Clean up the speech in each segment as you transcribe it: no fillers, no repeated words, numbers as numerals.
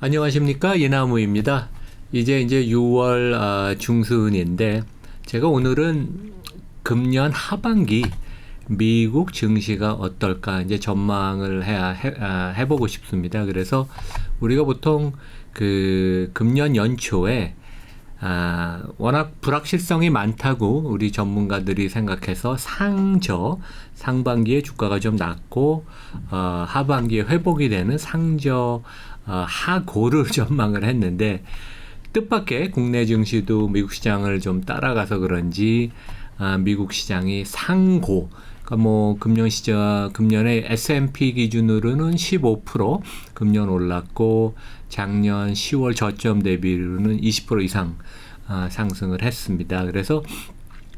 안녕하십니까, 이나무입니다. 이제 6월 중순인데 제가 오늘은 금년 하반기 미국 증시가 어떨까 이제 전망을 해보고 싶습니다. 그래서 우리가 보통 그 금년 연초에 워낙 불확실성이 많다고 우리 전문가들이 생각해서 상반기에 주가가 좀 낮고 하반기에 회복이 되는 하고를 전망을 했는데, 뜻밖의 국내 증시도 미국 시장을 좀 따라가서 그런지 미국 시장이 상고, 그러니까 금년에 S&P 기준으로는 15% 금년 올랐고, 작년 10월 저점 대비로는 20% 이상 상승을 했습니다.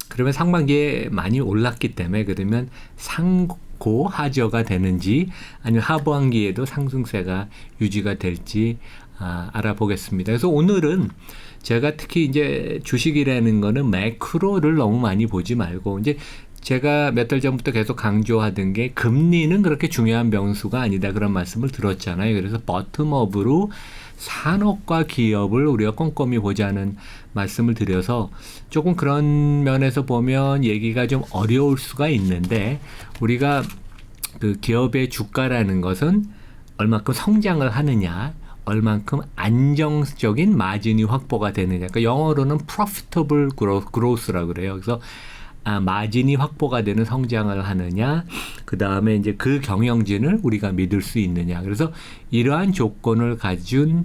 그러면 상반기에 많이 올랐기 때문에, 그러면 상고 하저가 되는지 아니면 하반기에도 상승세가 유지가 될지 알아보겠습니다. 그래서 오늘은 제가 특히 이제 주식이라는 거는 매크로를 너무 많이 보지 말고, 이제 제가 몇 달 전부터 계속 강조하던 게 금리는 그렇게 중요한 변수가 아니다, 그런 말씀을 들었잖아요. 그래서 버텀업으로 산업과 기업을 우리가 꼼꼼히 보자는 말씀을 드려서, 조금 그런 면에서 보면 얘기가 좀 어려울 수가 있는데, 우리가 그 기업의 주가라는 것은 얼마큼 성장을 하느냐, 얼만큼 안정적인 마진이 확보가 되느냐, 그러니까 영어로는 profitable growth라고 그래요. 그래서 마진이 확보가 되는 성장을 하느냐, 그 다음에 이제 그 경영진을 우리가 믿을 수 있느냐. 그래서 이러한 조건을 가진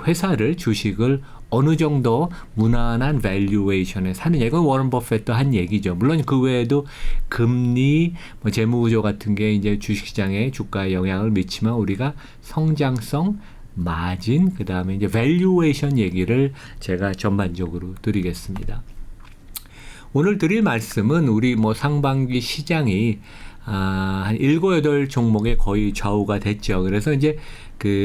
회사를, 주식을 어느 정도 무난한 밸류에이션에 사느냐. 이건 워런 버핏도 한 얘기죠. 물론 그 외에도 금리, 재무구조 같은 게 이제 주식시장의 주가에 영향을 미치면 우리가 성장성, 마진, 그 다음에 이제 밸류에이션 얘기를 제가 전반적으로 드리겠습니다. 오늘 드릴 말씀은 우리 상반기 시장이 한 7, 8 종목에 거의 좌우가 됐죠. 그래서 이제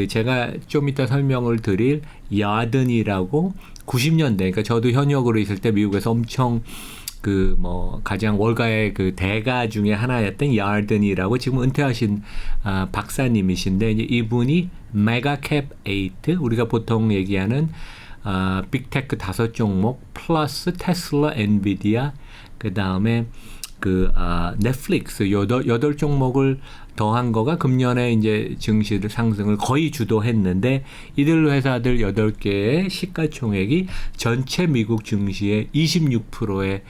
제가 좀 이따 설명을 드릴 야든이라고 90년대, 그러니까 저도 현역으로 있을 때 미국에서 엄청 가장 월가의 대가 중에 하나였던 야든이라고, 지금 은퇴하신 박사님이신데, 이제 이분이 메가캡 8, 우리가 보통 얘기하는 빅테크 5종목 플러스 테슬라, 엔비디아, 그 다음에 넷플릭스 8종목을 더한 거가 금년에 이제 증시를 상승을 거의 주도했는데, 이들 회사들 8개의 시가총액이 전체 미국 증시의 26%에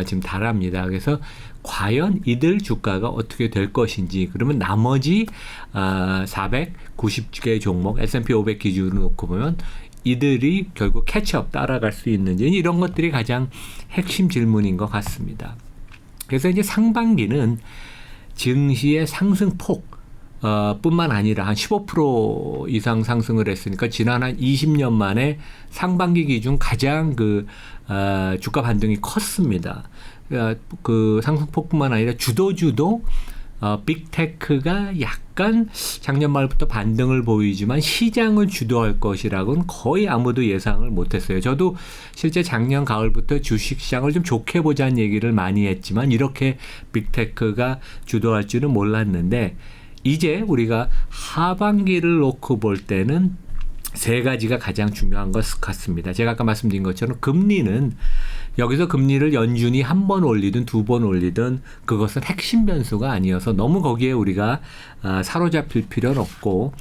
지금 달합니다. 그래서 과연 이들 주가가 어떻게 될 것인지, 그러면 나머지 490개 종목 S&P 500 기준으로 놓고 보면 이들이 결국 캐치업 따라갈 수 있는지, 이런 것들이 가장 핵심 질문인 것 같습니다. 그래서 이제 상반기는 증시의 상승폭 뿐만 아니라 한 15% 이상 상승을 했으니까 지난 한 20년 만에 상반기 기준 가장 주가 반등이 컸습니다. 그 상승폭뿐만 아니라 주도 빅테크가 약간 작년 말부터 반등을 보이지만 시장을 주도할 것이라고는 거의 아무도 예상을 못했어요. 저도 실제 작년 가을부터 주식시장을 좀 좋게 보자는 얘기를 많이 했지만, 이렇게 빅테크가 주도할 줄은 몰랐는데, 이제 우리가 하반기를 놓고 볼 때는 세 가지가 가장 중요한 것 같습니다. 제가 아까 말씀드린 것처럼 금리는, 여기서 금리를 연준이 한 번 올리든 두 번 올리든 그것은 핵심 변수가 아니어서 너무 거기에 우리가 사로잡힐 필요는 없고,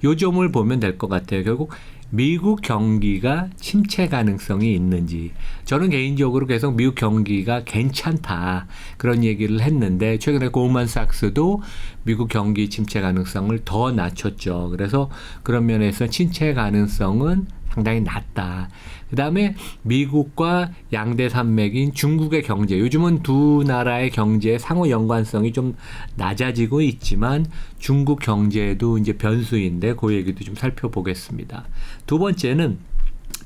요 점을 보면 될 것 같아요. 결국 미국 경기가 침체 가능성이 있는지, 저는 개인적으로 계속 미국 경기가 괜찮다 그런 얘기를 했는데, 최근에 골드만삭스도 미국 경기 침체 가능성을 더 낮췄죠. 그래서 그런 면에서 침체 가능성은 상당히 낮다. 그 다음에 미국과 양대 산맥인 중국의 경제, 요즘은 두 나라의 경제의 상호 연관성이 좀 낮아지고 있지만 중국 경제도 이제 변수인데, 그 얘기도 좀 살펴보겠습니다. 두 번째는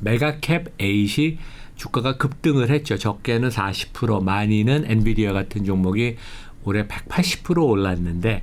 메가캡 8이 주가가 급등을 했죠. 적게는 40%, 많이는 엔비디아 같은 종목이 올해 180% 올랐는데,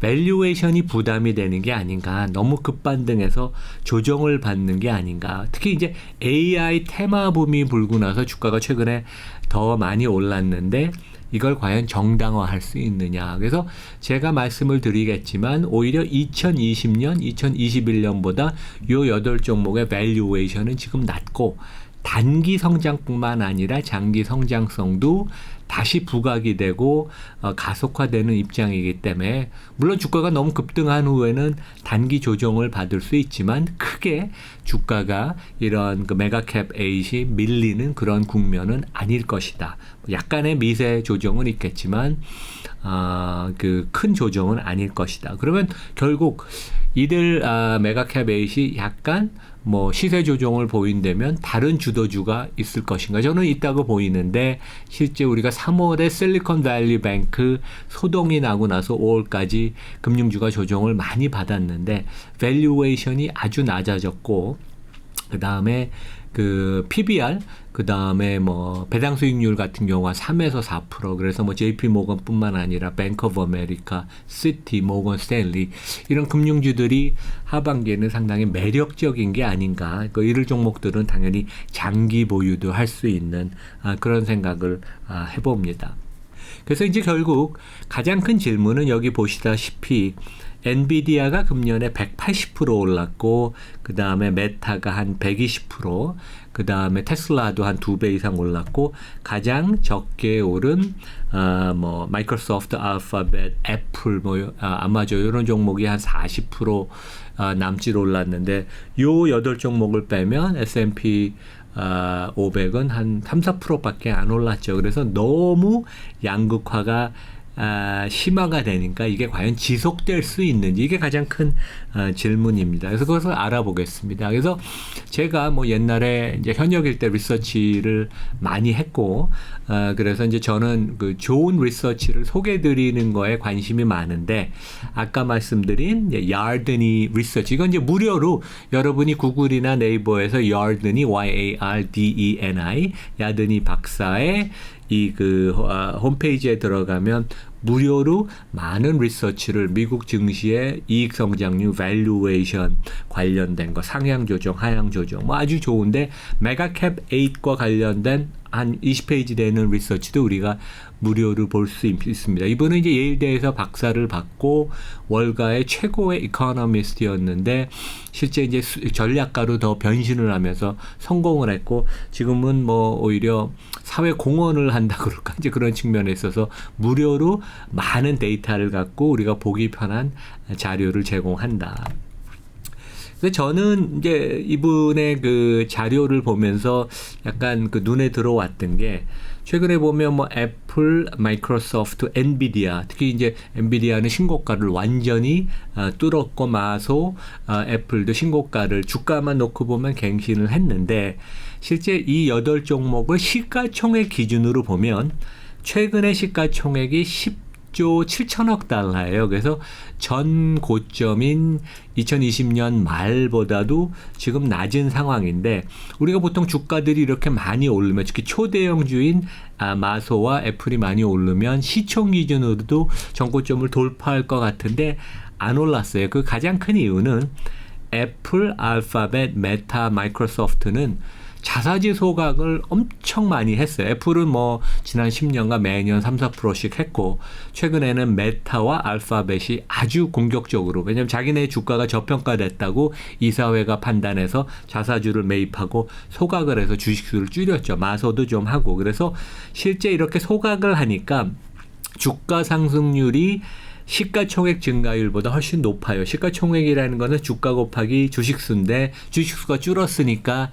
밸류에이션이 부담이 되는 게 아닌가, 너무 급반등해서 조정을 받는 게 아닌가. 특히 이제 AI 테마 붐이 불고 나서 주가가 최근에 더 많이 올랐는데 이걸 과연 정당화할 수 있느냐. 그래서 제가 말씀을 드리겠지만 오히려 2020년, 2021년보다 요 8종목의 밸류에이션은 지금 낮고 단기 성장뿐만 아니라 장기 성장성도 다시 부각이 되고 가속화되는 입장이기 때문에 물론 주가가 너무 급등한 후에는 단기 조정을 받을 수 있지만 크게 주가가 이런 그 메가캡 8이 밀리는 그런 국면은 아닐 것이다. 약간의 미세 조정은 있겠지만 그 큰 조정은 아닐 것이다. 그러면 결국 이들 메가캡 8이 약간 뭐 시세 조정을 보인다면 다른 주도주가 있을 것인가? 저는 있다고 보이는데 실제 우리가 3월에 실리콘밸리 뱅크 소동이 나고 나서 5월까지 금융주가 조정을 많이 받았는데 밸류에이션이 아주 낮아졌고 그 다음에 그 PBR, 그 다음에 뭐 배당 수익률 같은 경우가 3에서 4%. 그래서 뭐 JP 모건뿐만 아니라 뱅크 오브 아메리카, 시티, 모건 스탠리 이런 금융주들이 하반기에는 상당히 매력적인 게 아닌가. 그 이럴 종목들은 당연히 장기 보유도 할 수 있는 그런 생각을 해봅니다. 그래서 이제 결국 가장 큰 질문은 여기 보시다시피 엔비디아가 금년에 180% 올랐고 그 다음에 메타가 한 120%, 그 다음에 테슬라도 한 2배 이상 올랐고 가장 적게 오른 뭐 마이크로소프트, 알파벳, 애플, 뭐 아마존 이런 종목이 한 40% 남짓 올랐는데 요 8종목을 빼면 S&P 500은 한 3, 4%밖에 안 올랐죠. 그래서 너무 양극화가 심화가 되니까 이게 과연 지속될 수 있는지 이게 가장 큰 질문입니다. 그래서 그것을 알아보겠습니다. 그래서 제가 뭐 옛날에 이제 현역일 때 리서치를 많이 했고 그래서 이제 저는 그 좋은 리서치를 소개드리는 거에 관심이 많은데 아까 말씀드린 야르드니 리서치 이건 이제 무료로 여러분이 구글이나 네이버에서 야르드니 YARDENI 야드니 박사의 이 그 홈페이지에 들어가면 무료로 많은 리서치를 미국 증시의 이익 성장률 밸류에이션 관련된 거 상향 조정, 하향 조정 뭐 아주 좋은데 메가캡 8과 관련된 한 20페이지 되는 리서치도 우리가 무료로 볼 수 있습니다. 이분은 이제 예일대에서 박사를 받고 월가의 최고의 이코노미스트였는데 실제 이제 전략가로 더 변신을 하면서 성공을 했고 지금은 뭐 오히려 사회 공헌을 한다 그럴까 이제 그런 측면에 있어서 무료로 많은 데이터를 갖고 우리가 보기 편한 자료를 제공한다. 그래서 저는 이제 이분의 그 자료를 보면서 약간 그 눈에 들어왔던 게 최근에 보면 뭐 애플, 마이크로소프트, 엔비디아 특히 이제 엔비디아는 신고가를 완전히 뚫었고 마소, 애플도 신고가를 주가만 놓고 보면 갱신을 했는데 실제 이 8종목을 시가총액 기준으로 보면 최근의 시가총액이 10조 7천억 달러예요. 그래서 전 고점인 2020년 말보다도 지금 낮은 상황인데 우리가 보통 주가들이 이렇게 많이 오르면 특히 초대형주인 마소와 애플이 많이 오르면 시총 기준으로도 전고점을 돌파할 것 같은데 안 올랐어요. 그 가장 큰 이유는 애플, 알파벳, 메타, 마이크로소프트는 자사주 소각을 엄청 많이 했어요. 애플은 뭐 지난 10년간 매년 3, 4%씩 했고 최근에는 메타와 알파벳이 아주 공격적으로 왜냐하면 자기네 주가가 저평가됐다고 이사회가 판단해서 자사주를 매입하고 소각을 해서 주식수를 줄였죠. 마소도 좀 하고 그래서 실제 이렇게 소각을 하니까 주가 상승률이 시가총액 증가율보다 훨씬 높아요. 시가총액이라는 거는 주가 곱하기 주식수인데 주식수가 줄었으니까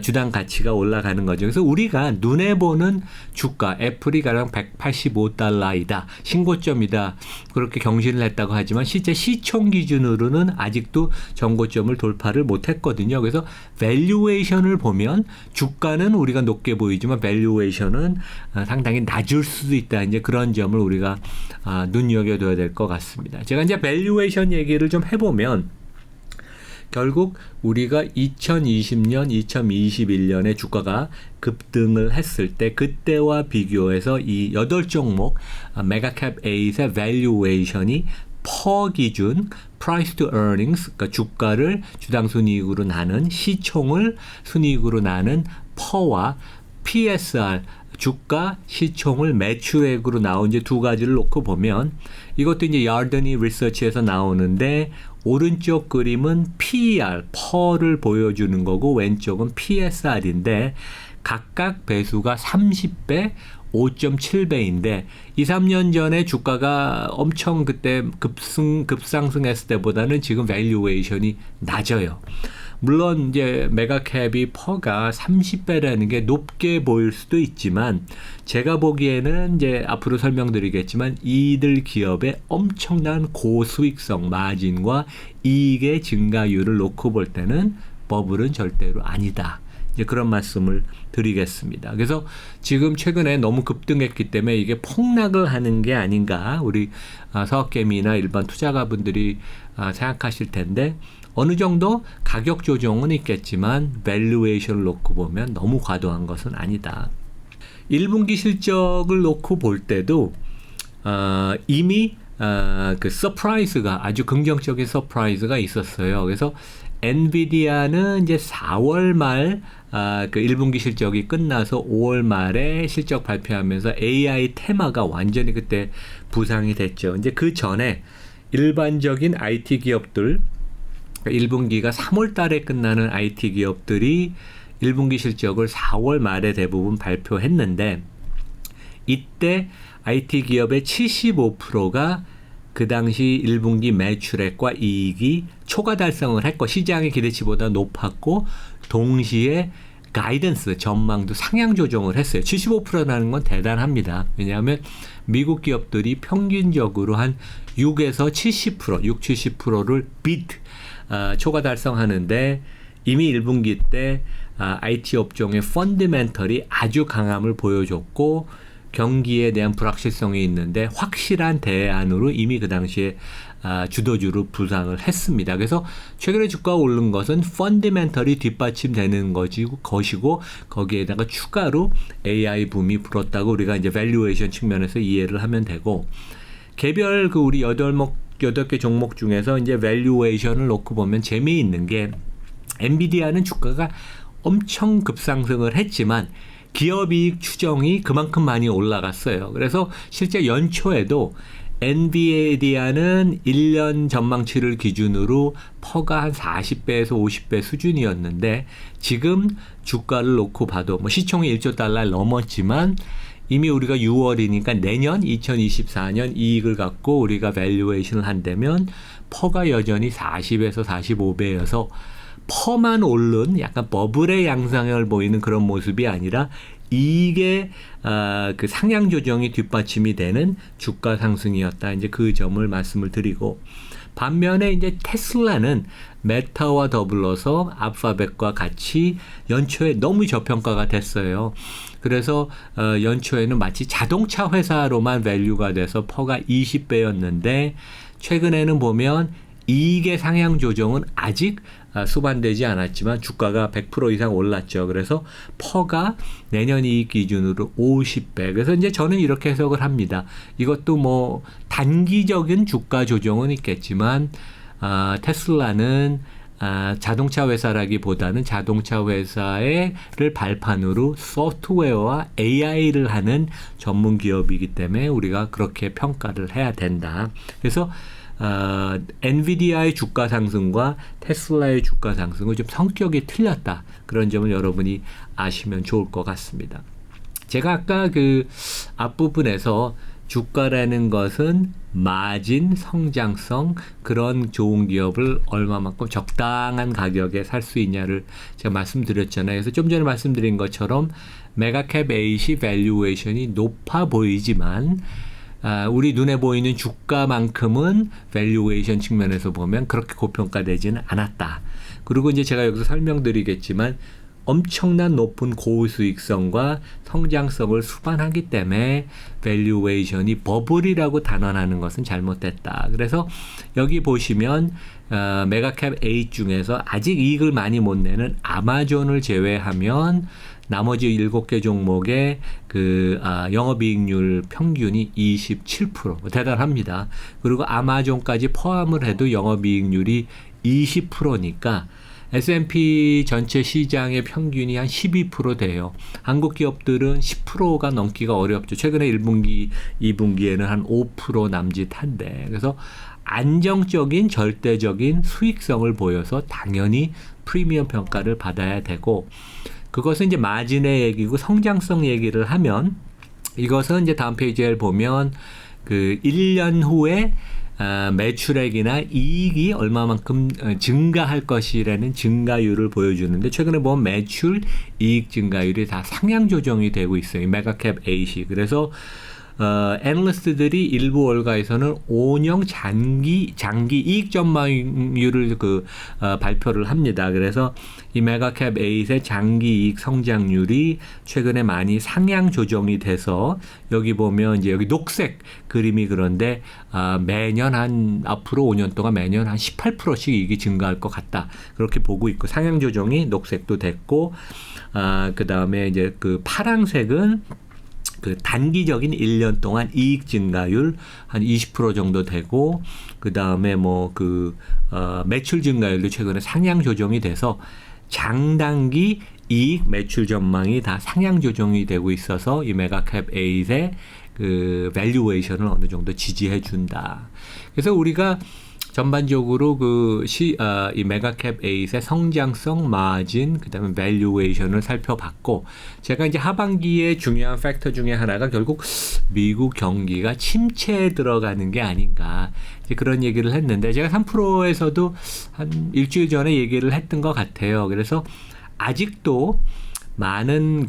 주당 가치가 올라가는 거죠. 그래서 우리가 눈에 보는 주가 애플이 가령 185달러이다. 신고점이다. 그렇게 경신을 했다고 하지만 실제 시총 기준으로는 아직도 전고점을 돌파를 못했거든요. 그래서 밸류에이션을 보면 주가는 우리가 높게 보이지만 밸류에이션은 상당히 낮을 수도 있다. 이제 그런 점을 우리가 눈여겨둬야 될 것 같습니다. 제가 이제 밸류에이션 얘기를 좀 해보면 결국 우리가 2020년, 2021년에 주가가 급등을 했을 때 그때와 비교해서 이 8종목 메가캡 8의 밸류에이션이 per 기준 price to earnings, 그러니까 주가를 주당 순이익으로 나눈 시총을 순이익으로 나눈 per와 PSR 주가 시총을 매출액으로 나온 이제 두 가지를 놓고 보면 이것도 이제 야르드니 리서치에서 나오는데 오른쪽 그림은 PER, per를 보여주는 거고 왼쪽은 PSR인데 각각 배수가 30배, 5.7배인데 2, 3년 전에 주가가 엄청 그때 급상승했을 때보다는 지금 밸류에이션이 낮아요. 물론 이제 메가캡이 퍼가 30배라는 게 높게 보일 수도 있지만 제가 보기에는 이제 앞으로 설명드리겠지만 이들 기업의 엄청난 고수익성 마진과 이익의 증가율을 놓고 볼 때는 버블은 절대로 아니다. 이제 그런 말씀을 드리겠습니다. 그래서 지금 최근에 너무 급등했기 때문에 이게 폭락을 하는 게 아닌가 우리 서학개미나 일반 투자가분들이 생각하실 텐데 어느 정도 가격 조정은 있겠지만 밸류에이션을 놓고 보면 너무 과도한 것은 아니다. 1분기 실적을 놓고 볼 때도 이미 그 서프라이즈가 아주 긍정적인 서프라이즈가 있었어요. 그래서 엔비디아는 이제 4월 말 그 1분기 실적이 끝나서 5월 말에 실적 발표하면서 AI 테마가 완전히 그때 부상이 됐죠. 이제 그 전에 일반적인 IT 기업들 1분기가 3월 달에 끝나는 IT 기업들이 1분기 실적을 4월 말에 대부분 발표했는데 이때 IT 기업의 75%가 그 당시 1분기 매출액과 이익이 초과 달성을 했고 시장의 기대치보다 높았고 동시에 가이던스 전망도 상향 조정을 했어요. 75%라는 건 대단합니다. 왜냐하면 미국 기업들이 평균적으로 한 6에서 70%, 70%를 초과 달성하는데 이미 1분기 때 IT 업종의 펀더멘털이 아주 강함을 보여줬고 경기에 대한 불확실성이 있는데 확실한 대안으로 이미 그 당시에 주도주로 부상을 했습니다. 그래서 최근에 주가가 오른 것은 펀더멘털이 뒷받침되는 것이고 거기에다가 추가로 AI 붐이 불었다고 우리가 이제 밸류에이션 측면에서 이해를 하면 되고 개별 그 우리 8개 종목 중에서 이제 밸류에이션을 놓고 보면 재미있는 게 엔비디아는 주가가 엄청 급상승을 했지만 기업이익 추정이 그만큼 많이 올라갔어요. 그래서 실제 연초에도 엔비디아는 1년 전망치를 기준으로 퍼가 한 40배에서 50배 수준이었는데 지금 주가를 놓고 봐도 뭐 시총이 1조 달러를 넘었지만 이미 우리가 6월이니까 내년 2024년 이익을 갖고 우리가 밸류에이션을 한다면 퍼가 여전히 40에서 45배여서 퍼만 오른 약간 버블의 양상을 보이는 그런 모습이 아니라 이게 그 상향 조정이 뒷받침이 되는 주가 상승이었다. 이제 그 점을 말씀을 드리고 반면에 이제 테슬라는 메타와 더불어서 알파벳과 같이 연초에 너무 저평가가 됐어요. 그래서 연초에는 마치 자동차 회사로만 밸류가 돼서 퍼가 20배였는데 최근에는 보면 이익의 상향 조정은 아직 수반되지 않았지만 주가가 100% 이상 올랐죠. 그래서 퍼가 내년 이익 기준으로 50배. 그래서 이제 저는 이렇게 해석을 합니다. 이것도 뭐 단기적인 주가 조정은 있겠지만 테슬라는 자동차 회사라기보다는 자동차 회사를 발판으로 소프트웨어와 AI를 하는 전문 기업이기 때문에 우리가 그렇게 평가를 해야 된다. 그래서 엔비디아의 주가 상승과 테슬라의 주가 상승은 좀 성격이 틀렸다. 그런 점을 여러분이 아시면 좋을 것 같습니다. 제가 아까 그 앞부분에서 주가라는 것은 마진, 성장성 그런 좋은 기업을 얼마만큼 적당한 가격에 살 수 있냐를 제가 말씀드렸잖아요. 그래서 좀 전에 말씀드린 것처럼 메가캡 8이 밸류에이션이 높아 보이지만 우리 눈에 보이는 주가만큼은 밸류에이션 측면에서 보면 그렇게 고평가되지는 않았다. 그리고 이제 제가 여기서 설명드리겠지만 엄청난 높은 고수익성과 성장성을 수반하기 때문에 밸류에이션이 버블이라고 단언하는 것은 잘못됐다. 그래서 여기 보시면 메가캡 8 중에서 아직 이익을 많이 못 내는 아마존을 제외하면 나머지 7개 종목의 영업이익률 평균이 27%. 대단합니다. 그리고 아마존까지 포함을 해도 영업이익률이 20%니까 S&P 전체 시장의 평균이 한 12% 돼요. 한국 기업들은 10%가 넘기가 어렵죠. 최근에 1분기, 2분기에는 한 5% 남짓한데. 그래서 안정적인 절대적인 수익성을 보여서 당연히 프리미엄 평가를 받아야 되고, 그것은 이제 마진의 얘기고 성장성 얘기를 하면, 이것은 이제 다음 페이지에 보면 1년 후에 매출액이나 이익이 얼마만큼 증가할 것이라는 증가율을 보여주는데, 최근에 보면 매출, 이익 증가율이 다 상향 조정이 되고 있어요. 메가캡 8이. 그래서 애널리스트들이 일부 월가에서는 5년 장기 이익 전망률을 발표를 합니다. 그래서 이 메가캡 8의 장기 이익 성장률이 최근에 많이 상향 조정이 돼서, 여기 보면 이제 여기 녹색 그림이 그런데 매년 앞으로 5년 동안 매년 한 18%씩 이익이 증가할 것 같다. 그렇게 보고 있고, 상향 조정이 녹색도 됐고, 그다음에 이제 파랑색은 단기적인 1년 동안 이익 증가율 한 20% 정도 되고, 그 다음에 매출 증가율도 최근에 상향 조정이 돼서 장단기 이익 매출 전망이 다 상향 조정이 되고 있어서 이 메가캡 8의 밸류에이션을 어느 정도 지지해 준다. 그래서 우리가 전반적으로 이 메가캡 8의 성장성, 마진, 그다음에 밸류에이션을 살펴봤고, 제가 이제 하반기에 중요한 팩터 중에 하나가 결국 미국 경기가 침체에 들어가는 게 아닌가, 이제 그런 얘기를 했는데, 제가 3프로에서도 한 일주일 전에 얘기를 했던 것 같아요. 그래서 아직도 많은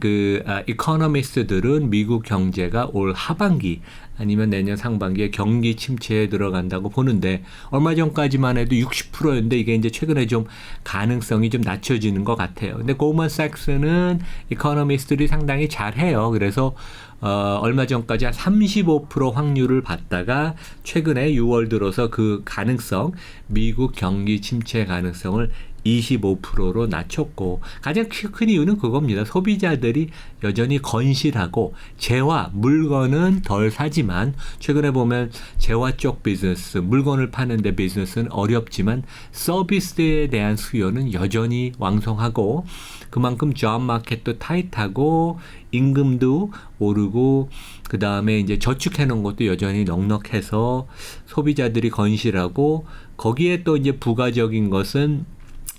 이코노미스트들은 미국 경제가 올 하반기 아니면 내년 상반기에 경기 침체에 들어간다고 보는데, 얼마 전까지만 해도 60%였는데 이게 이제 최근에 좀 가능성이 좀 낮춰지는 것 같아요. 근데 고먼삭스는 이코노미스트들이 상당히 잘해요. 그래서 얼마 전까지 한 35% 확률을 받다가 최근에 6월 들어서 그 가능성, 미국 경기 침체 가능성을 25%로 낮췄고, 가장 큰 이유는 그겁니다. 소비자들이 여전히 건실하고, 재화, 물건은 덜 사지만, 최근에 보면 재화 쪽 비즈니스, 물건을 파는데 비즈니스는 어렵지만 서비스에 대한 수요는 여전히 왕성하고, 그만큼 잡 마켓도 타이트하고, 임금도 오르고, 그 다음에 이제 저축해 놓은 것도 여전히 넉넉해서 소비자들이 건실하고, 거기에 또 이제 부가적인 것은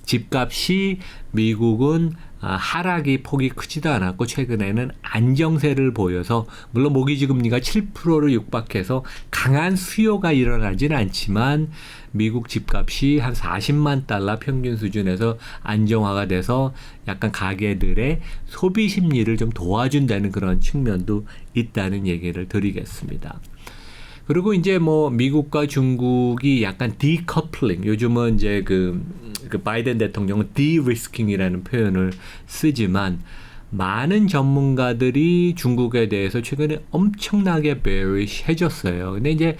집값이 미국은 하락이 폭이 크지도 않았고, 최근에는 안정세를 보여서, 물론 모기지금리가 7%를 육박해서 강한 수요가 일어나지는 않지만 미국 집값이 한 40만 달러 평균 수준에서 안정화가 돼서 약간 가게들의 소비 심리를 좀 도와준다는 그런 측면도 있다는 얘기를 드리겠습니다. 그리고 이제 미국과 중국이 약간 디커플링, 요즘은 이제 그 바이든 대통령은 디리스킹이라는 표현을 쓰지만, 많은 전문가들이 중국에 대해서 최근에 엄청나게 bearish해졌어요. 근데 이제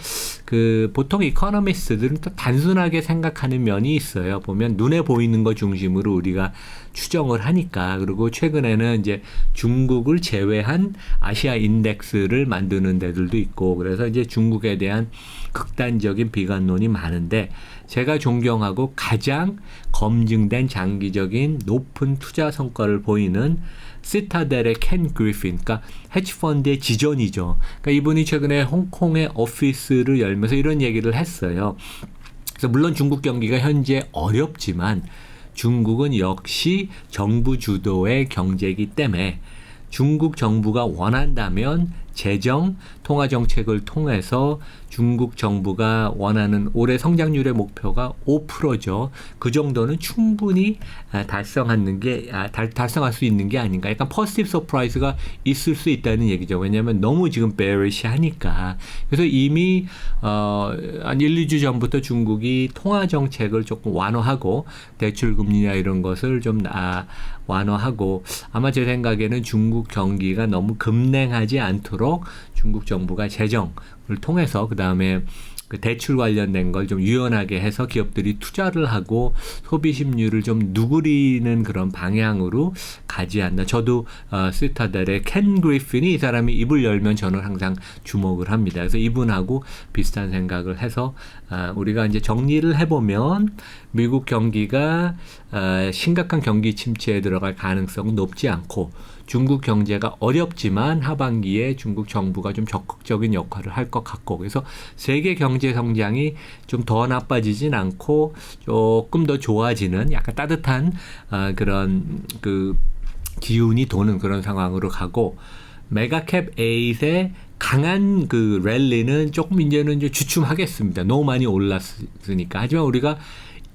보통 이코노미스트들은 또 단순하게 생각하는 면이 있어요. 보면 눈에 보이는 것 중심으로 우리가 추정을 하니까. 그리고 최근에는 이제 중국을 제외한 아시아 인덱스를 만드는 데들도 있고, 그래서 이제 중국에 대한 극단적인 비관론이 많은데, 제가 존경하고 가장 검증된 장기적인 높은 투자 성과를 보이는 시타델의 켄 그리핀, 그러니까 헤지펀드의 지존이죠. 그러니까 이분이 최근에 홍콩에 오피스를 열면서 이런 얘기를 했어요. 그래서 물론 중국 경기가 현재 어렵지만 중국은 역시 정부 주도의 경제이기 때문에 중국 정부가 원한다면 재정, 통화 정책을 통해서 중국 정부가 원하는 올해 성장률의 목표가 5%죠. 그 정도는 충분히 달성할 수 있는 게 아닌가. 약간 퍼시티브 서프라이즈가 있을 수 있다는 얘기죠. 왜냐하면 너무 지금 bearish하니까. 그래서 이미 한 1, 2주 전부터 중국이 통화 정책을 조금 완화하고 대출 금리나 이런 것을 좀 완화하고 아마 제 생각에는 중국 경기가 너무 급냉하지 않도록 중국 정부가 재정을 통해서 그다음에 그 대출 관련된 걸 좀 유연하게 해서 기업들이 투자를 하고 소비 심리를 좀 누그리는 그런 방향으로 가지 않나. 저도 시타델의 켄 그리핀이 이 사람이 입을 열면 저는 항상 주목을 합니다. 그래서 이분하고 비슷한 생각을 해서 우리가 이제 정리를 해보면 미국 경기가 심각한 경기 침체에 들어갈 가능성은 높지 않고 중국 경제가 어렵지만 하반기에 중국 정부가 좀 적극적인 역할을 할 것 같고 그래서 세계 경제 성장이 좀 더 나빠지진 않고 조금 더 좋아지는 약간 따뜻한 그런 그 기운이 도는 그런 상황으로 가고 메가캡 8의 강한 그 랠리는 조금 이제는 이제 주춤하겠습니다. 너무 많이 올랐으니까. 하지만 우리가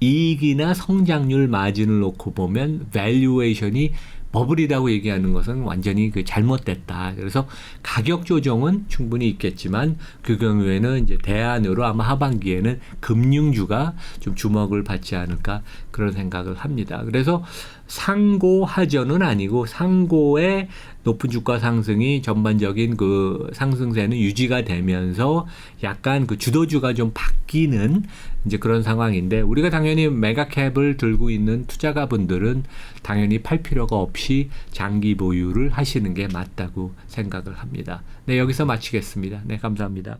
이익이나 성장률 마진을 놓고 보면 밸류에이션이 버블이라고 얘기하는 것은 완전히 그 잘못됐다. 그래서 가격 조정은 충분히 있겠지만 그 경우에는 이제 대안으로 아마 하반기에는 금융주가 좀 주목을 받지 않을까 그런 생각을 합니다. 그래서 상고하전은 아니고 상고의 높은 주가 상승이 전반적인 그 상승세는 유지가 되면서 약간 그 주도주가 좀 바뀌는 이제 그런 상황인데 우리가 당연히 메가캡을 들고 있는 투자가분들은 당연히 팔 필요가 없이 장기 보유를 하시는 게 맞다고 생각을 합니다. 네, 여기서 마치겠습니다. 네, 감사합니다.